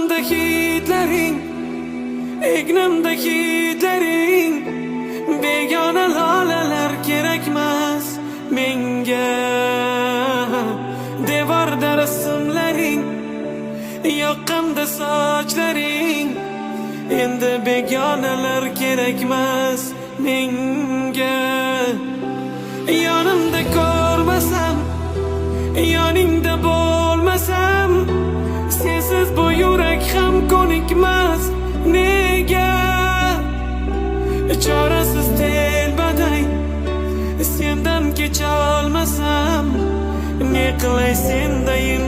Yonimda hidlaring, egnimda hidlaring, begona lolalar kerakmas menga. Devorda rasmlaring, yoqamda sochlaring, endi begonalar kerakmas menga. Yonimda ko'rmasam, yoningda bo'lmasam, sensiz bu yurak ham ko'nikmas nega? Chorasiz telbaday sendan kecholmasam, ne qilay sendayin